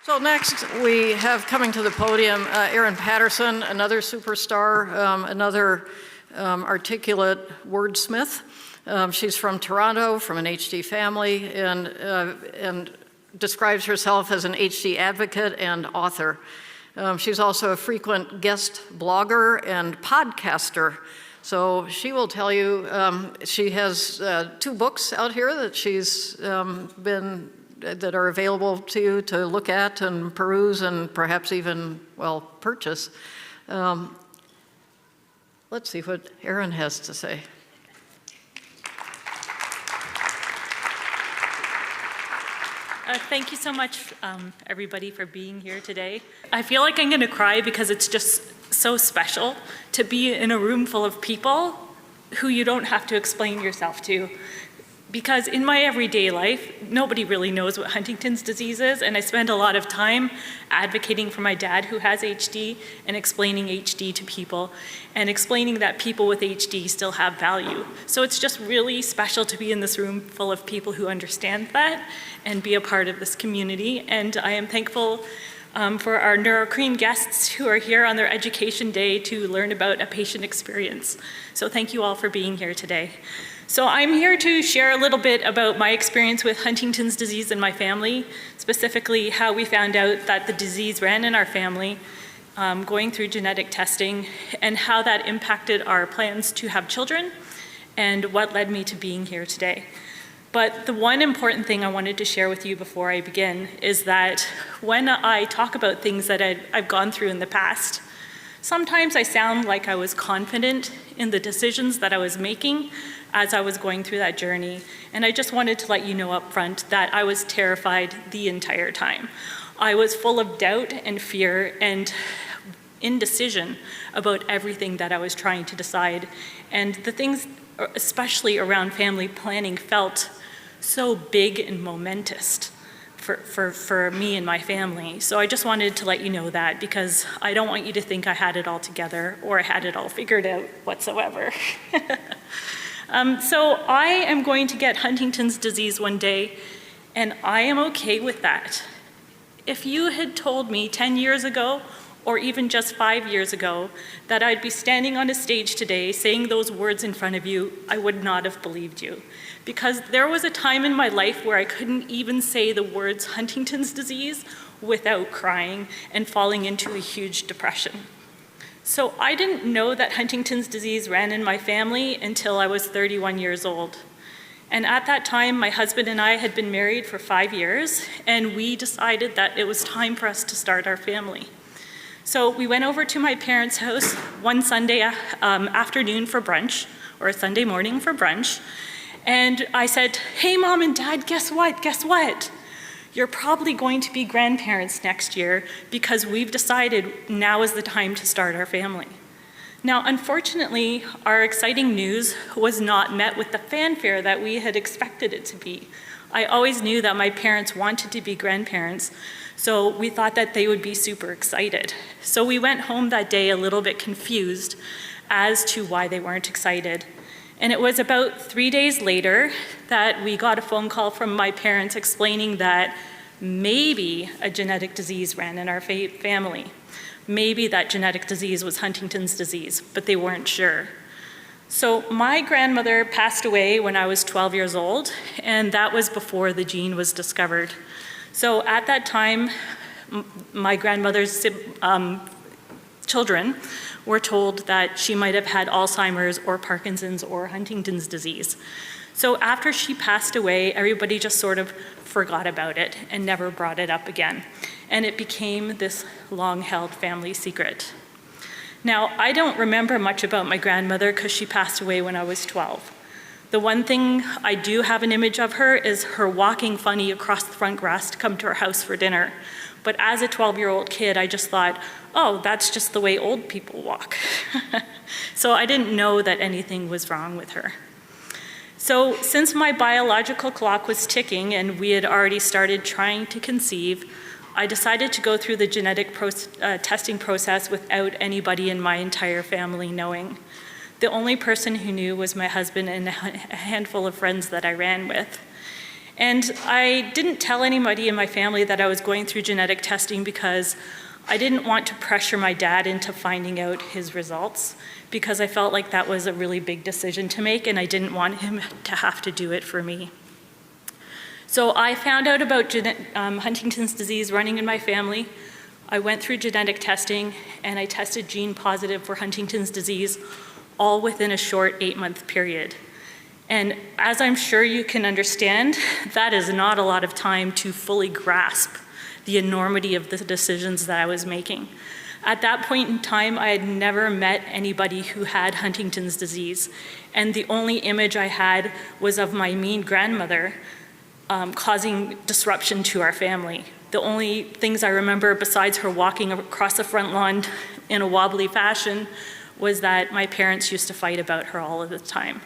So next, we have coming to the podium Erin Paterson, another superstar, another articulate wordsmith. She's from Toronto, from an HD family, and describes herself as an HD advocate and author. She's also a frequent guest blogger and podcaster. So she will tell you, she has 2 books out here that she's that are available to you to look at and peruse and perhaps even, well, purchase. Let's see what Erin has to say. Thank you so much, everybody, for being here today. I feel like I'm going to cry because it's just so special to be in a room full of people who you don't have to explain yourself to. Because in my everyday life, nobody really knows what Huntington's disease is, and I spend a lot of time advocating for my dad who has HD and explaining HD to people and explaining that people with HD still have value. So it's just really special to be in this room full of people who understand that and be a part of this community. And I am thankful for our NeuroCreen guests who are here on their education day to learn about a patient experience. So thank you all for being here today. So I'm here to share a little bit about my experience with Huntington's disease in my family, specifically how we found out that the disease ran in our family, going through genetic testing, and how that impacted our plans to have children, and what led me to being here today. But the one important thing I wanted to share with you before I begin is that when I talk about things that I've gone through in the past, sometimes I sound like I was confident in the decisions that I was making as I was going through that journey. And I just wanted to let you know up front that I was terrified the entire time. I was full of doubt and fear and indecision about everything that I was trying to decide. And the things, especially around family planning, felt so big and momentous for me and my family. So I just wanted to let you know that, because I don't want you to think I had it all together or I had it all figured out whatsoever. So I am going to get Huntington's disease one day, and I am okay with that. If you had told me 10 years ago, or even just 5 years ago, that I'd be standing on a stage today saying those words in front of you, I would not have believed you. Because there was a time in my life where I couldn't even say the words Huntington's disease without crying and falling into a huge depression. So I didn't know that Huntington's disease ran in my family until I was 31 years old. And at that time, my husband and I had been married for 5 years, and we decided that it was time for us to start our family. So we went over to my parents' house one Sunday afternoon for brunch, or a Sunday morning for brunch, and I said, hey, Mom and Dad, guess what? Guess what? You're probably going to be grandparents next year because we've decided now is the time to start our family. Now, unfortunately, our exciting news was not met with the fanfare that we had expected it to be. I always knew that my parents wanted to be grandparents, so we thought that they would be super excited. So we went home that day a little bit confused as to why they weren't excited. And it was about 3 days later that we got a phone call from my parents explaining that maybe a genetic disease ran in our family. Maybe that genetic disease was Huntington's disease, but they weren't sure. So my grandmother passed away when I was 12 years old, and that was before the gene was discovered. So at that time, my grandmother's children were told that she might have had Alzheimer's or Parkinson's or Huntington's disease. So after she passed away, everybody just sort of forgot about it and never brought it up again. And it became this long-held family secret. Now, I don't remember much about my grandmother because she passed away when I was 12. The one thing I do have an image of her is her walking funny across the front grass to come to our house for dinner. But as a 12-year-old kid, I just thought, oh, that's just the way old people walk. So I didn't know that anything was wrong with her. So since my biological clock was ticking and we had already started trying to conceive, I decided to go through the genetic testing process without anybody in my entire family knowing. The only person who knew was my husband and a handful of friends that I ran with. And I didn't tell anybody in my family that I was going through genetic testing because I didn't want to pressure my dad into finding out his results, because I felt like that was a really big decision to make and I didn't want him to have to do it for me. So I found out about Huntington's disease running in my family. I went through genetic testing and I tested gene positive for Huntington's disease, all within a short 8-month period. And as I'm sure you can understand, that is not a lot of time to fully grasp the enormity of the decisions that I was making. At that point in time, I had never met anybody who had Huntington's disease. And the only image I had was of my mean grandmother causing disruption to our family. The only things I remember besides her walking across the front lawn in a wobbly fashion was that my parents used to fight about her all of the time.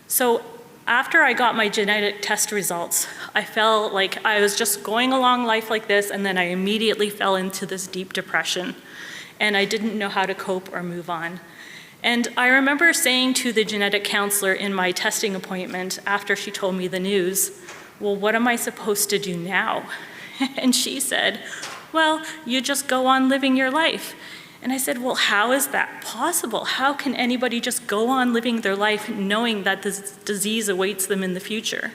So after I got my genetic test results, I felt like I was just going along life like this, and then I immediately fell into this deep depression, and I didn't know how to cope or move on. And I remember saying to the genetic counselor in my testing appointment after she told me the news, well, what am I supposed to do now? And she said, well, you just go on living your life. And I said, well, how is that possible? How can anybody just go on living their life knowing that this disease awaits them in the future?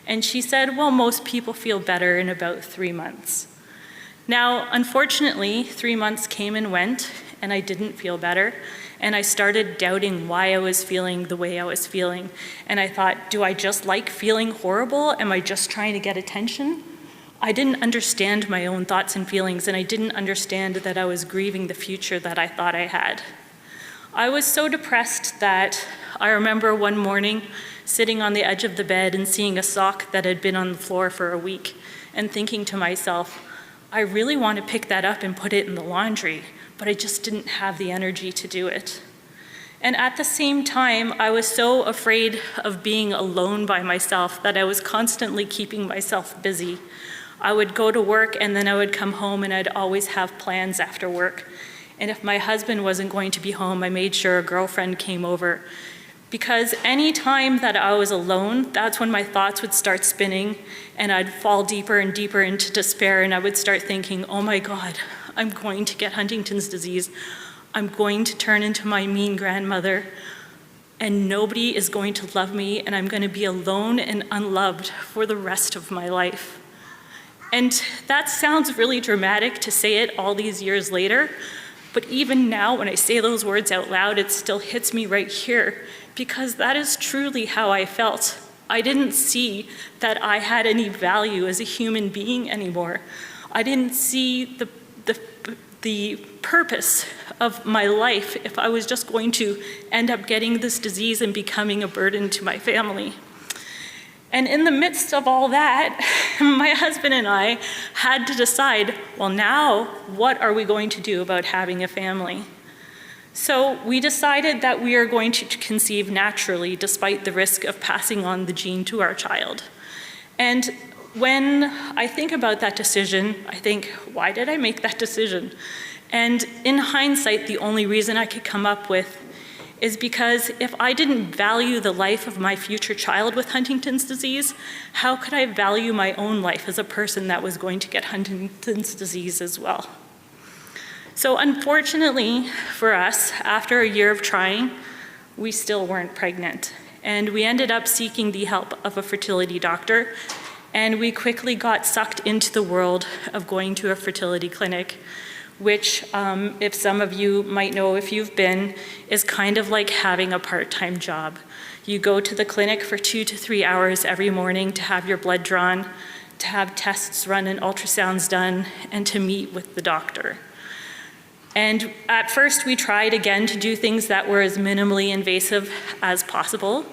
And she said, well, most people feel better in about 3 months. Now, unfortunately, 3 months came and went, and I didn't feel better. And I started doubting why I was feeling the way I was feeling. And I thought, do I just like feeling horrible? Am I just trying to get attention? I didn't understand my own thoughts and feelings, and I didn't understand that I was grieving the future that I thought I had. I was so depressed that I remember one morning sitting on the edge of the bed and seeing a sock that had been on the floor for a week and thinking to myself, I really want to pick that up and put it in the laundry, but I just didn't have the energy to do it. And at the same time, I was so afraid of being alone by myself that I was constantly keeping myself busy. I would go to work and then I would come home and I'd always have plans after work. And if my husband wasn't going to be home, I made sure a girlfriend came over. Because any time that I was alone, that's when my thoughts would start spinning and I'd fall deeper and deeper into despair, and I would start thinking, oh my God, I'm going to get Huntington's disease. I'm going to turn into my mean grandmother, and nobody is going to love me, and I'm going to be alone and unloved for the rest of my life. And that sounds really dramatic to say it all these years later, but even now when I say those words out loud, it still hits me right here, because that is truly how I felt. I didn't see that I had any value as a human being anymore. I didn't see the purpose of my life if I was just going to end up getting this disease and becoming a burden to my family. And in the midst of all that, my husband and I had to decide, well, now what are we going to do about having a family? So we decided that we are going to conceive naturally despite the risk of passing on the gene to our child. And when I think about that decision, I think, why did I make that decision? And in hindsight, the only reason I could come up with is because if I didn't value the life of my future child with Huntington's disease, how could I value my own life as a person that was going to get Huntington's disease as well? So unfortunately for us, after a year of trying, we still weren't pregnant. And we ended up seeking the help of a fertility doctor, and we quickly got sucked into the world of going to a fertility clinic, which, if some of you might know if you've been, is kind of like having a part-time job. You go to the clinic for 2 to 3 hours every morning to have your blood drawn, to have tests run and ultrasounds done, and to meet with the doctor. And at first, we tried again to do things that were as minimally invasive as possible.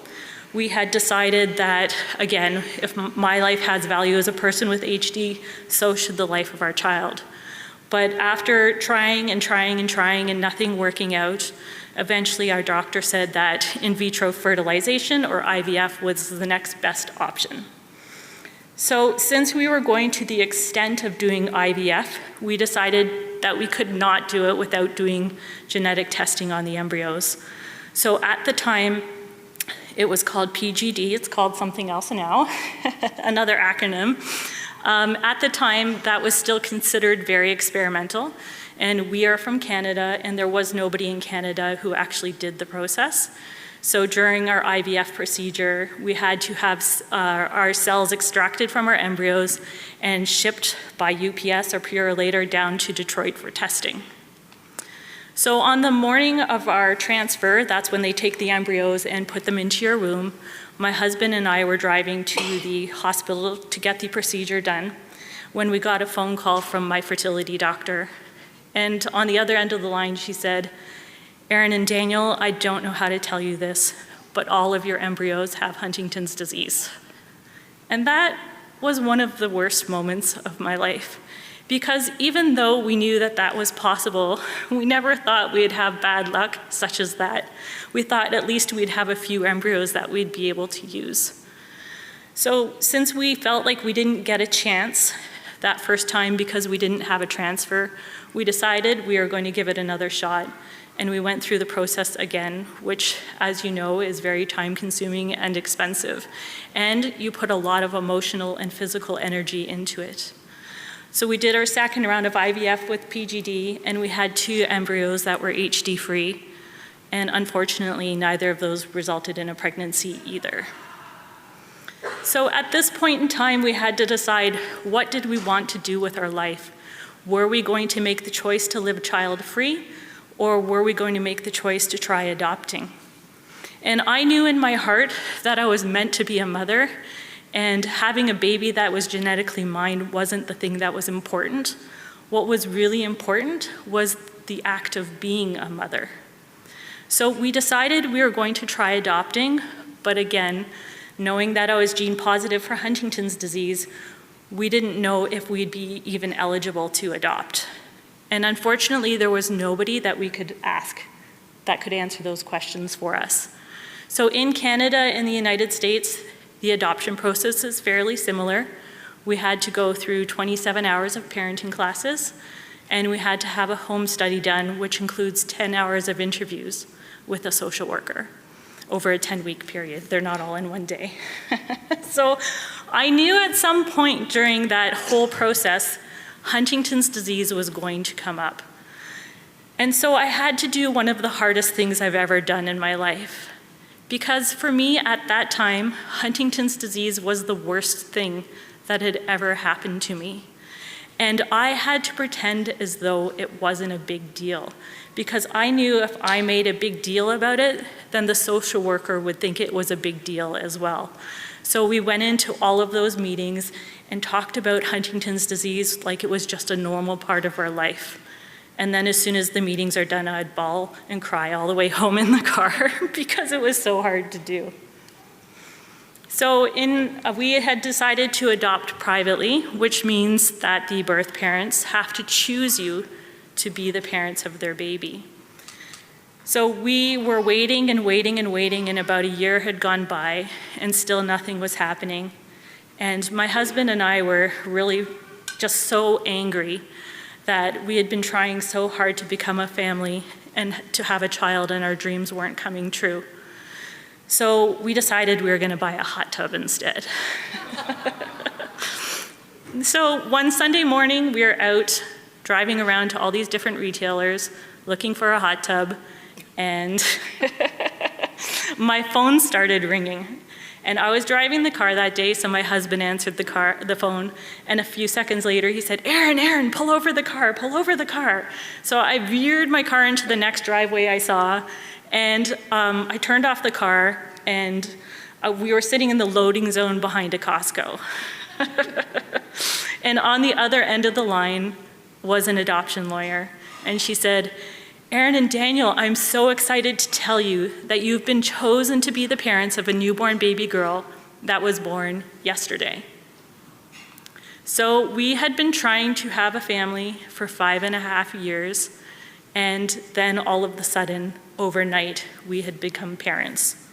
We had decided that, again, if my life has value as a person with HD, so should the life of our child. But after trying and trying and trying and nothing working out, eventually our doctor said that in vitro fertilization, or IVF, was the next best option. So since we were going to the extent of doing IVF, we decided that we could not do it without doing genetic testing on the embryos. So at the time, It was called PGD. It's called something else now, another acronym. At the time, that was still considered very experimental, and we are from Canada, and there was nobody in Canada who actually did the process. So during our IVF procedure, we had to have our cells extracted from our embryos and shipped by UPS or Purolator down to Detroit for testing. So on the morning of our transfer, that's when they take the embryos and put them into your womb, my husband and I were driving to the hospital to get the procedure done when we got a phone call from my fertility doctor. And on the other end of the line, she said, "Erin and Daniel, I don't know how to tell you this, but all of your embryos have Huntington's disease." And that was one of the worst moments of my life, because even though we knew that that was possible, we never thought we'd have bad luck such as that. We thought at least we'd have a few embryos that we'd be able to use. So since we felt like we didn't get a chance that first time because we didn't have a transfer, we decided we were going to give it another shot. And we went through the process again, which, as you know, is very time-consuming and expensive. And you put a lot of emotional and physical energy into it. So we did our second round of IVF with PGD, and we had 2 embryos that were HD-free. And unfortunately, neither of those resulted in a pregnancy either. So at this point in time, we had to decide, what did we want to do with our life? Were we going to make the choice to live child-free, or were we going to make the choice to try adopting? And I knew in my heart that I was meant to be a mother, and having a baby that was genetically mine wasn't the thing that was important. What was really important was the act of being a mother. So we decided we were going to try adopting, but again, knowing that I was gene positive for Huntington's disease, we didn't know if we'd be even eligible to adopt. And unfortunately, there was nobody that we could ask that could answer those questions for us. So in Canada and the United States, the adoption process is fairly similar. We had to go through 27 hours of parenting classes, and we had to have a home study done, which includes 10 hours of interviews with a social worker over a 10-week period. They're not all in one day. So I knew at some point during that whole process, Huntington's disease was going to come up. And so I had to do one of the hardest things I've ever done in my life. Because for me at that time, Huntington's disease was the worst thing that had ever happened to me. And I had to pretend as though it wasn't a big deal. Because I knew if I made a big deal about it, then the social worker would think it was a big deal as well. So we went into all of those meetings and talked about Huntington's disease like it was just a normal part of our life. And then as soon as the meetings are done, I'd bawl and cry all the way home in the car because it was so hard to do. So we had decided to adopt privately, which means that the birth parents have to choose you to be the parents of their baby. So we were waiting and waiting and waiting, and about a year had gone by, and still nothing was happening. And my husband and I were really just so angry that we had been trying so hard to become a family and to have a child, and our dreams weren't coming true. So we decided we were going to buy a hot tub instead. So one Sunday morning, we were out driving around to all these different retailers looking for a hot tub, and my phone started ringing. And I was driving the car that day, so my husband answered the phone, and a few seconds later he said, Erin, pull over the car, pull over the car. So I veered my car into the next driveway I saw, and I turned off the car, and we were sitting in the loading zone behind a Costco. And on the other end of the line was an adoption lawyer, and she said, Erin and Daniel, I'm so excited to tell you that you've been chosen to be the parents of a newborn baby girl that was born yesterday. So we had been trying to have a family for 5.5 years, and then all of a sudden, overnight, we had become parents.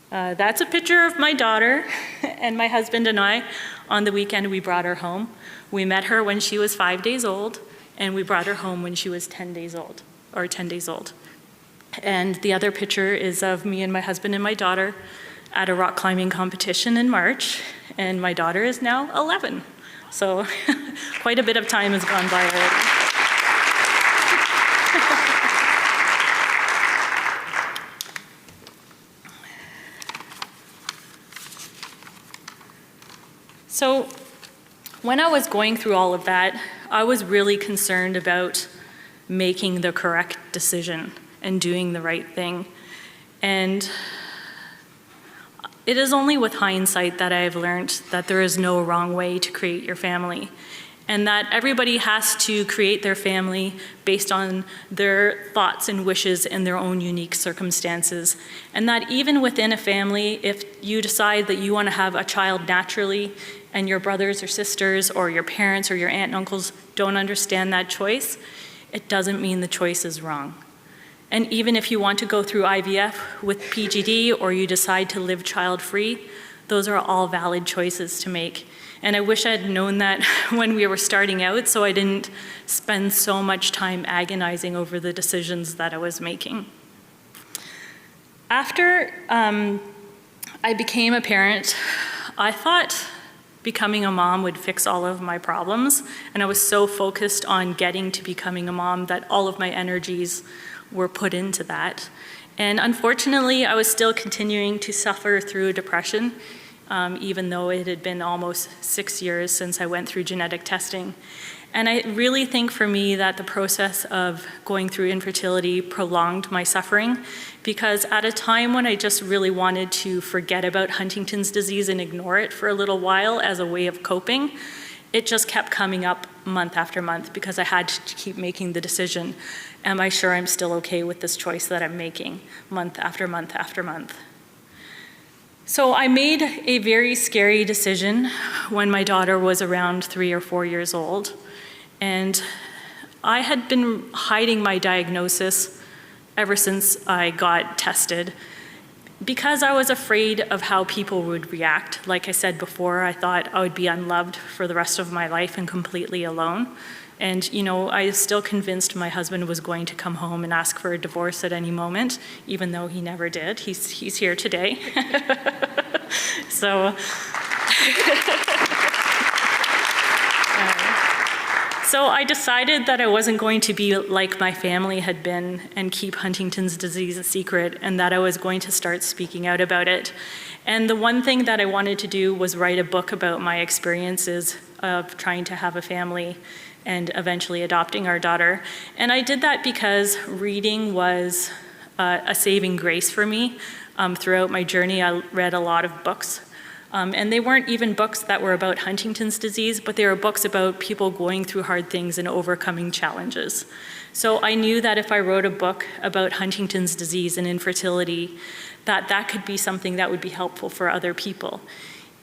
That's a picture of my daughter and my husband and I. On the weekend, we brought her home. We met her when she was 5 days old, and we brought her home when she was 10 days old, or 10 days old. And the other picture is of me and my husband and my daughter at a rock climbing competition in March, and my daughter is now 11. So quite a bit of time has gone by already. So when I was going through all of that, I was really concerned about making the correct decision and doing the right thing. And it is only with hindsight that I have learned that there is no wrong way to create your family, and that everybody has to create their family based on their thoughts and wishes and their own unique circumstances. And that even within a family, if you decide that you want to have a child naturally and your brothers or sisters or your parents or your aunt and uncles don't understand that choice, it doesn't mean the choice is wrong. And even if you want to go through IVF with PGD or you decide to live child-free, those are all valid choices to make. And I wish I had known that when we were starting out, so I didn't spend so much time agonizing over the decisions that I was making. After I became a parent, I thought becoming a mom would fix all of my problems, and I was so focused on getting to becoming a mom that all of my energies were put into that. And unfortunately, I was still continuing to suffer through depression, even though it had been almost 6 years since I went through genetic testing. And I really think for me that the process of going through infertility prolonged my suffering, because at a time when I just really wanted to forget about Huntington's disease and ignore it for a little while as a way of coping, it just kept coming up month after month because I had to keep making the decision. Am I sure I'm still okay with this choice that I'm making month after month after month? So I made a very scary decision when my daughter was around 3 or 4 years old. And I had been hiding my diagnosis ever since I got tested because I was afraid of how people would react. Like I said before, I thought I would be unloved for the rest of my life and completely alone. And, you know, I was still convinced my husband was going to come home and ask for a divorce at any moment, even though he never did. He's here today. So, so I decided that I wasn't going to be like my family had been and keep Huntington's disease a secret, and that I was going to start speaking out about it. And the one thing that I wanted to do was write a book about my experiences of trying to have a family and eventually adopting our daughter. And I did that because reading was a saving grace for me. Throughout my journey, I read a lot of books. And they weren't even books that were about Huntington's disease, but they were books about people going through hard things and overcoming challenges. So I knew that if I wrote a book about Huntington's disease and infertility, that could be something that would be helpful for other people.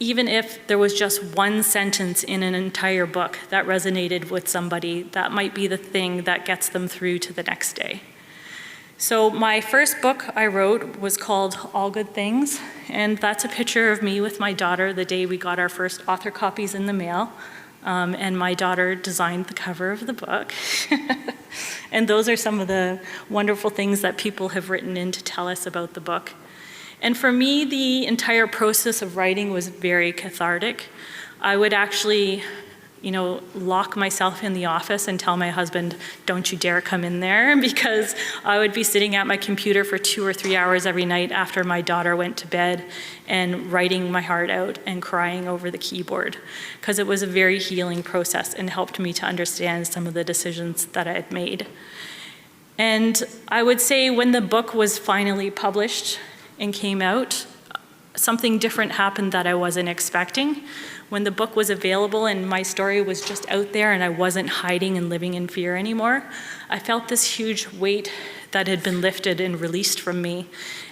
Even if there was just one sentence in an entire book that resonated with somebody, that might be the thing that gets them through to the next day. So my first book I wrote was called All Good Things, and that's a picture of me with my daughter the day we got our first author copies in the mail, and my daughter designed the cover of the book. And those are some of the wonderful things that people have written in to tell us about the book. And for me, the entire process of writing was very cathartic. I would actually, lock myself in the office and tell my husband, don't you dare come in there, because I would be sitting at my computer for 2 or 3 hours every night after my daughter went to bed and writing my heart out and crying over the keyboard, because it was a very healing process and helped me to understand some of the decisions that I had made. And I would say when the book was finally published and came out, something different happened that I wasn't expecting. When the book was available and my story was just out there and I wasn't hiding and living in fear anymore, I felt this huge weight that had been lifted and released from me.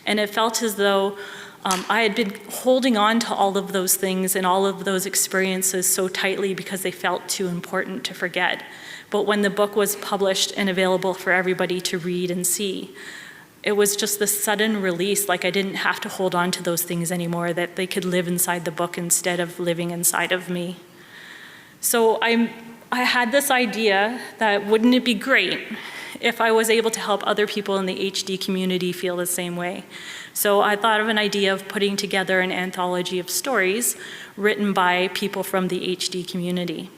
And it felt as though I had been holding on to all of those things and all of those experiences so tightly because they felt too important to forget. But when the book was published and available for everybody to read and see, it was just this sudden release, like I didn't have to hold on to those things anymore, that they could live inside the book instead of living inside of me. So I had this idea that wouldn't it be great if I was able to help other people in the HD community feel the same way. So I thought of an idea of putting together an anthology of stories written by people from the HD community.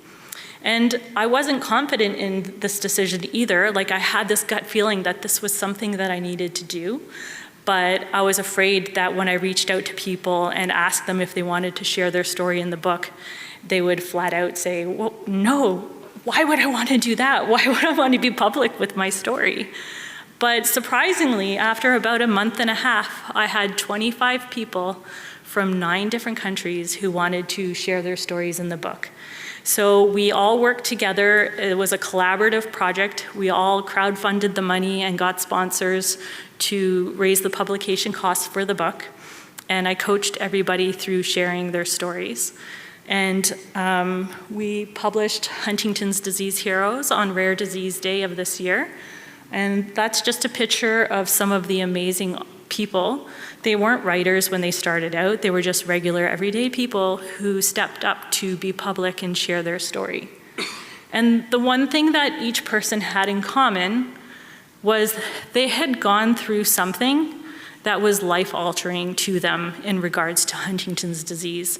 And I wasn't confident in this decision either. Like, I had this gut feeling that this was something that I needed to do, but I was afraid that when I reached out to people and asked them if they wanted to share their story in the book, they would flat out say, well, no, why would I want to do that? Why would I want to be public with my story? But surprisingly, after about a month and a half, I had 25 people from 9 different countries who wanted to share their stories in the book. So we all worked together. It was a collaborative project. We all crowdfunded the money and got sponsors to raise the publication costs for the book. And I coached everybody through sharing their stories. And we published Huntington's Disease Heroes on Rare Disease Day of this year. And that's just a picture of some of the amazing people. They weren't writers when they started out. They were just regular, everyday people who stepped up to be public and share their story. And the one thing that each person had in common was they had gone through something that was life-altering to them in regards to Huntington's disease.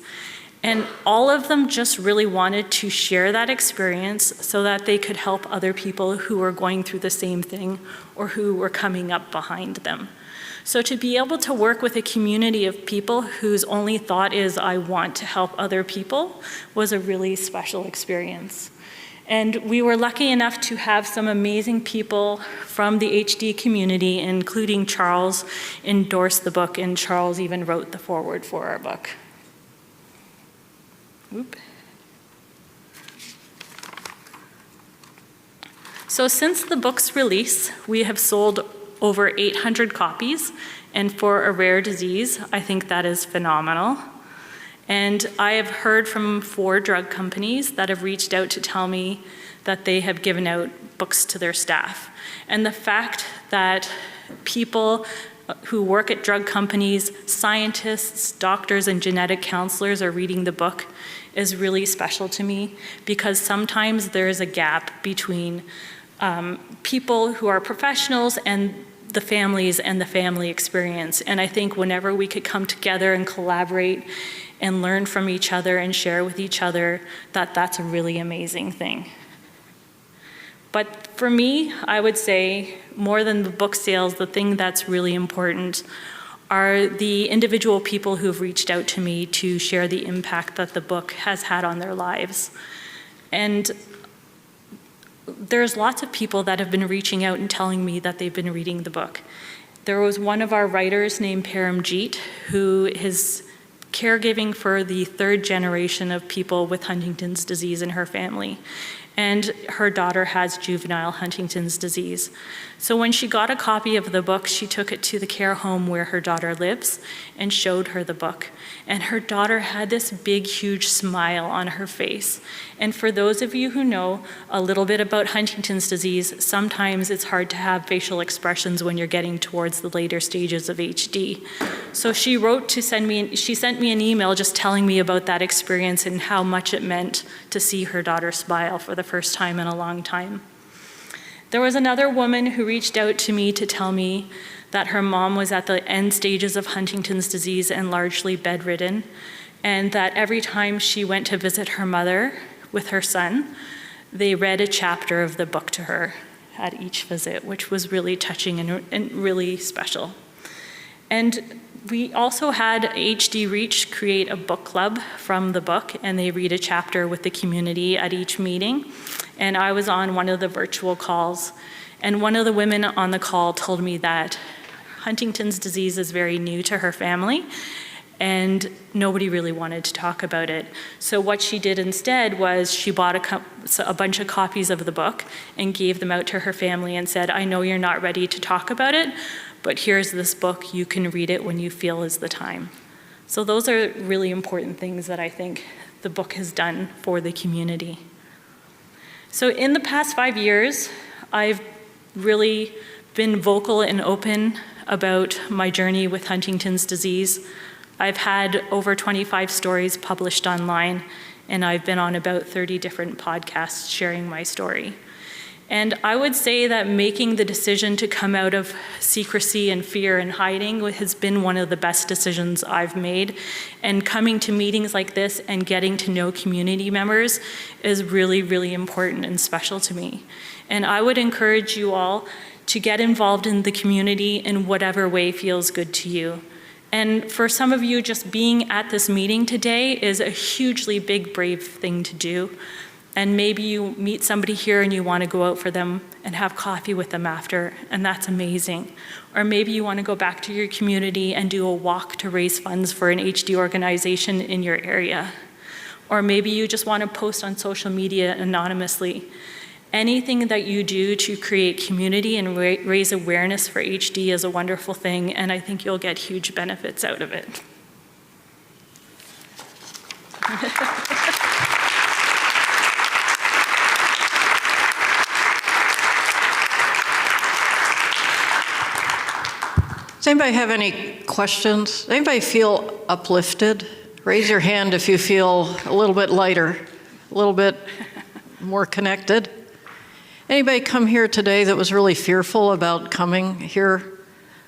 And all of them just really wanted to share that experience so that they could help other people who were going through the same thing or who were coming up behind them. So to be able to work with a community of people whose only thought is, I want to help other people, was a really special experience. And we were lucky enough to have some amazing people from the HD community, including Charles, endorse the book, and Charles even wrote the foreword for our book. Oop. So since the book's release, we have sold over 800 copies, and for a rare disease, I think that is phenomenal. And I have heard from 4 drug companies that have reached out to tell me that they have given out books to their staff. And the fact that people who work at drug companies, scientists, doctors, and genetic counselors are reading the book is really special to me, because sometimes there is a gap between people who are professionals and the families and the family experience. And I think whenever we could come together and collaborate and learn from each other and share with each other, that's a really amazing thing. But for me, I would say more than the book sales, the thing that's really important are the individual people who've reached out to me to share the impact that the book has had on their lives. And there's lots of people that have been reaching out and telling me that they've been reading the book. There was one of our writers named Paramjeet, who is caregiving for the 3rd generation of people with Huntington's disease in her family. And her daughter has juvenile Huntington's disease. So when she got a copy of the book, she took it to the care home where her daughter lives and showed her the book. And her daughter had this big, huge smile on her face. And for those of you who know a little bit about Huntington's disease, sometimes it's hard to have facial expressions when you're getting towards the later stages of HD. So she sent me an email just telling me about that experience and how much it meant to see her daughter smile for the first time in a long time. There was another woman who reached out to me to tell me that her mom was at the end stages of Huntington's disease and largely bedridden, and that every time she went to visit her mother with her son, they read a chapter of the book to her at each visit, which was really touching and really special. And we also had HD Reach create a book club from the book, and they read a chapter with the community at each meeting. And I was on one of the virtual calls, and one of the women on the call told me that Huntington's disease is very new to her family, and nobody really wanted to talk about it. So what she did instead was she bought a bunch of copies of the book and gave them out to her family and said, I know you're not ready to talk about it, but here's this book, you can read it when you feel is the time. So those are really important things that I think the book has done for the community. So in the past 5 years, I've really been vocal and open about my journey with Huntington's disease. I've had over 25 stories published online, and I've been on about 30 different podcasts sharing my story. And I would say that making the decision to come out of secrecy and fear and hiding has been one of the best decisions I've made. And coming to meetings like this and getting to know community members is really, really important and special to me. And I would encourage you all to get involved in the community in whatever way feels good to you. And for some of you, just being at this meeting today is a hugely big, brave thing to do. And maybe you meet somebody here and you want to go out for them and have coffee with them after, and that's amazing. Or maybe you want to go back to your community and do a walk to raise funds for an HD organization in your area. Or maybe you just want to post on social media anonymously. Anything that you do to create community and raise awareness for HD is a wonderful thing, and I think you'll get huge benefits out of it. Does anybody have any questions? Anybody feel uplifted? Raise your hand if you feel a little bit lighter, a little bit more connected. Anybody come here today that was really fearful about coming here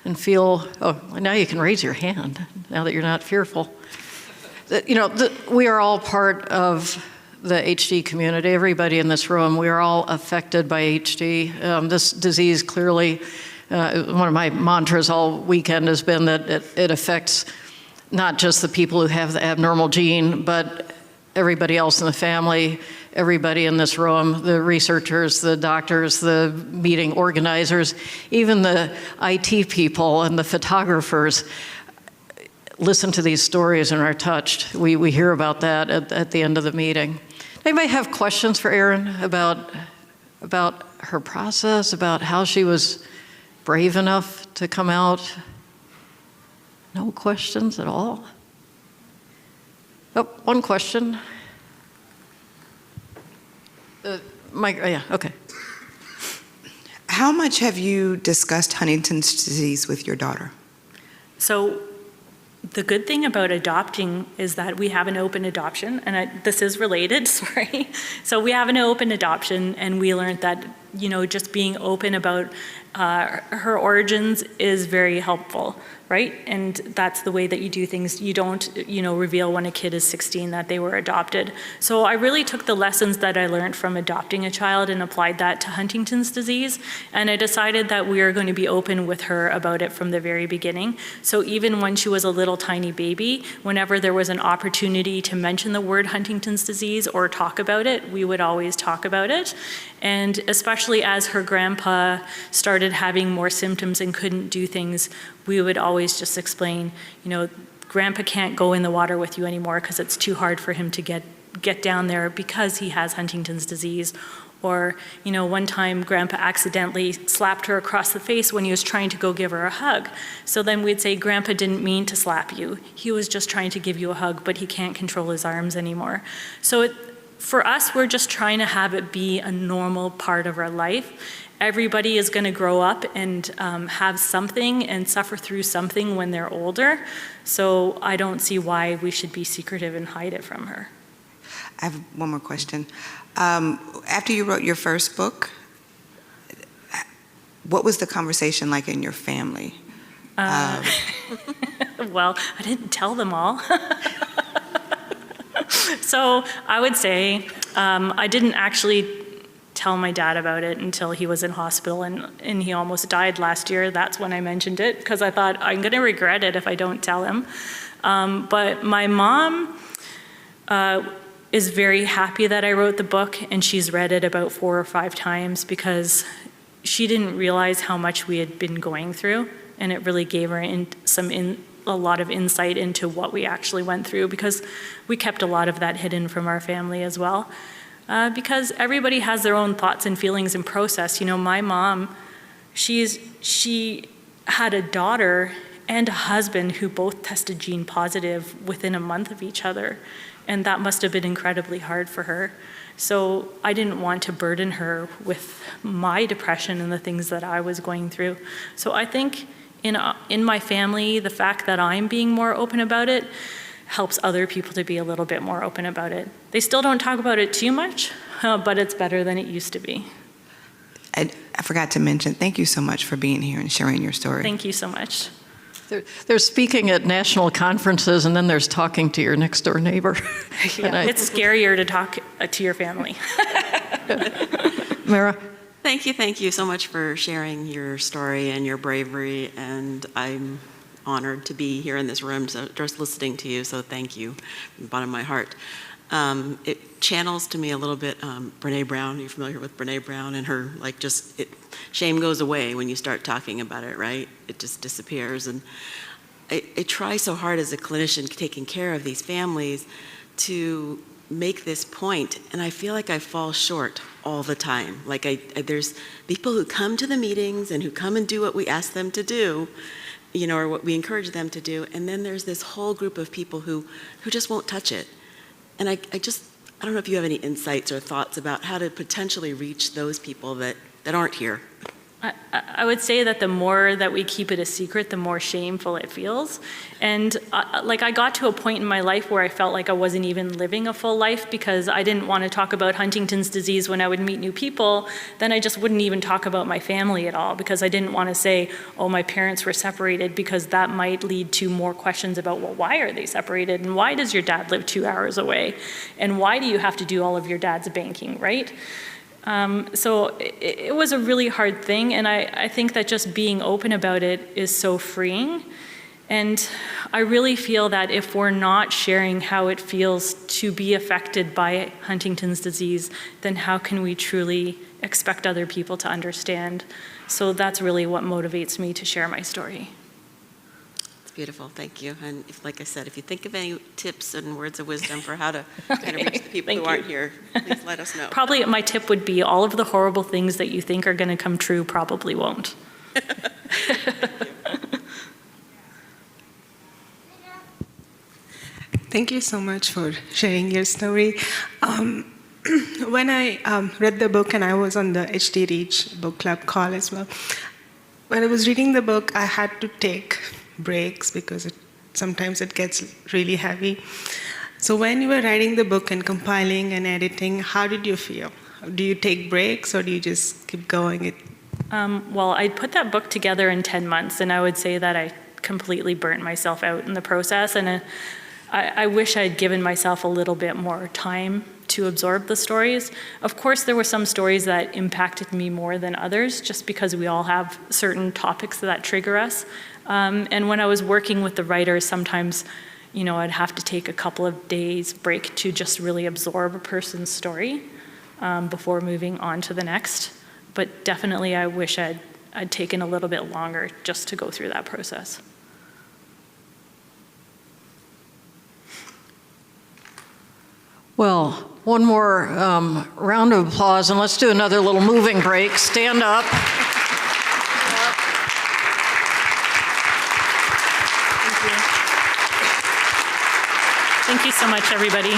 and feel, oh, now you can raise your hand now that you're not fearful. You know, we are all part of the HD community, everybody in this room, we are all affected by HD. This disease clearly, one of my mantras all weekend has been that it affects not just the people who have the abnormal gene, but everybody else in the family, everybody in this room, the researchers, the doctors, the meeting organizers, even the IT people and the photographers listen to these stories and are touched. We hear about that at the end of the meeting. Anybody have questions for Erin about her process, about how she was brave enough to come out? No questions at all? Oh, one question. Mike, yeah, okay. How much have you discussed Huntington's disease with your daughter? So the good thing about adopting is that we have an open adoption, and this is related, sorry. So we have an open adoption, and we learned that, you know, just being open about her origins is very helpful, right? And that's the way that you do things. You don't, you know, reveal when a kid is 16 that they were adopted. So I really took the lessons that I learned from adopting a child and applied that to Huntington's disease. And I decided that we are going to be open with her about it from the very beginning. So even when she was a little tiny baby, whenever there was an opportunity to mention the word Huntington's disease or talk about it, we would always talk about it. And especially as her grandpa started having more symptoms and couldn't do things, we would always just explain, you know, Grandpa can't go in the water with you anymore because it's too hard for him to get down there because he has Huntington's disease. Or, you know, one time Grandpa accidentally slapped her across the face when he was trying to go give her a hug. So then we'd say, Grandpa didn't mean to slap you. He was just trying to give you a hug, but he can't control his arms anymore. So for us, we're just trying to have it be a normal part of our life. Everybody is going to grow up and have something and suffer through something when they're older. So I don't see why we should be secretive and hide it from her. I have one more question. After you wrote your first book, what was the conversation like in your family? Well, I didn't tell them all. So I would say I didn't actually tell my dad about it until he was in hospital and he almost died last year. That's when I mentioned it because I thought I'm going to regret it if I don't tell him. But my mom is very happy that I wrote the book, and she's read it about 4 or 5 times because she didn't realize how much we had been going through, and it really gave her a lot of insight into what we actually went through, because we kept a lot of that hidden from our family as well. Because everybody has their own thoughts and feelings and process. You know, my mom, she had a daughter and a husband who both tested gene positive within a month of each other. And that must have been incredibly hard for her. So I didn't want to burden her with my depression and the things that I was going through. So I think in my family, the fact that I'm being more open about it helps other people to be a little bit more open about it. They still don't talk about it too much, but it's better than it used to be. I forgot to mention, thank you so much for being here and sharing your story. Thank you so much. There's speaking at national conferences, and then there's talking to your next door neighbor. Yeah, it's scarier to talk to your family. Mara? Thank you so much for sharing your story and your bravery, and I'm honored to be here in this room, so just listening to you, so thank you from the bottom of my heart. It channels to me a little bit Brene Brown. You're familiar with Brene Brown and her, shame goes away when you start talking about it, right? It just disappears. And I try so hard as a clinician taking care of these families to make this point, and I feel like I fall short all the time. There's people who come to the meetings and who come and do what we ask them to do, or what we encourage them to do, and then there's this whole group of people who just won't touch it. And I don't know if you have any insights or thoughts about how to potentially reach those people that aren't here. I would say that the more that we keep it a secret, the more shameful it feels. And I got to a point in my life where I felt like I wasn't even living a full life because I didn't want to talk about Huntington's disease when I would meet new people. Then I just wouldn't even talk about my family at all because I didn't want to say, oh, my parents were separated, because that might lead to more questions about, well, why are they separated? And why does your dad live 2 hours away? And why do you have to do all of your dad's banking, right? So it was a really hard thing, and I think that just being open about it is so freeing. And I really feel that if we're not sharing how it feels to be affected by Huntington's disease, then how can we truly expect other people to understand? So that's really what motivates me to share my story. Beautiful, thank you. And like I said, if you think of any tips and words of wisdom for how to kind of reach the people who aren't here, please let us know. Probably my tip would be all of the horrible things that you think are going to come true probably won't. Thank you so much for sharing your story. When I read the book, and I was on the HD Reach book club call as well, when I was reading the book, I had to take breaks because sometimes it gets really heavy. So when you were writing the book and compiling and editing, how did you feel? Do you take breaks or do you just keep going? Well, I put that book together in 10 months, and I would say that I completely burnt myself out in the process. And I wish I'd given myself a little bit more time to absorb the stories. Of course, there were some stories that impacted me more than others, just because we all have certain topics that trigger us. And when I was working with the writers, sometimes, I'd have to take a couple of days break to just really absorb a person's story before moving on to the next. But definitely, I wish I'd taken a little bit longer just to go through that process. Well, one more round of applause, and let's do another little moving break. Stand up. Thank you so much, everybody.